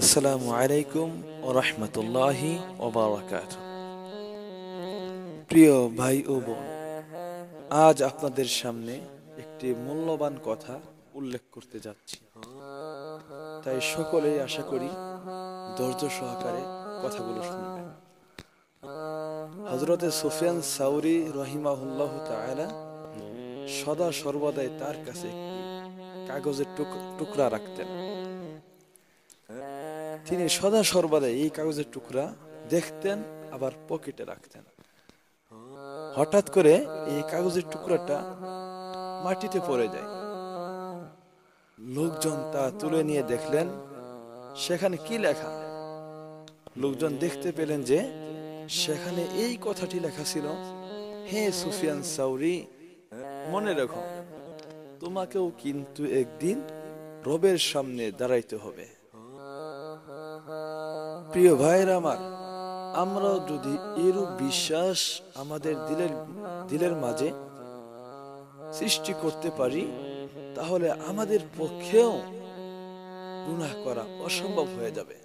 আসসালামু আলাইকুম ও রহমতুল্লাহি ও বারাকাতুহু। প্রিয় ভাই ও বোন, আজ আপনাদের সামনে একটি মূল্যবান কথা উল্লেখ করতে যাচ্ছি। তাই সকলেই আশা করি ধৈর্য সহকারে কথাগুলো শুনবেন। হযরতে সুফিয়ান সাউরি রাহিমাহুল্লাহু তাআলা সদা সর্বদাই তার কাছে একটি কাগজের টুকরা রাখতেন। তিনি সদা সর্বদাই এই কাগজের টুকরা দেখতেন, আবার পকেটে রাখতেন। হঠাৎ করে এই কাগজের টুকরাটা মাটিতে পড়ে যায়। লোকজন তা তুলে নিয়ে দেখলেন সেখানে কি লেখা। লোকজন দেখতে পেলেন যে সেখানে এই কথাটি লেখা ছিল, হে সুফিয়ান সাউরি, মনে রেখো, তোমাকেও কিন্তু একদিন রবের সামনে দাঁড়াইতে হবে। প্রিয় ভাইরা আমার, আমরাও যদি এরূপ বিশ্বাস আমাদের দিলের মাঝে সৃষ্টি করতে পারি, তাহলে আমাদের পক্ষেও গুনাহ করা অসম্ভব হয়ে যাবে।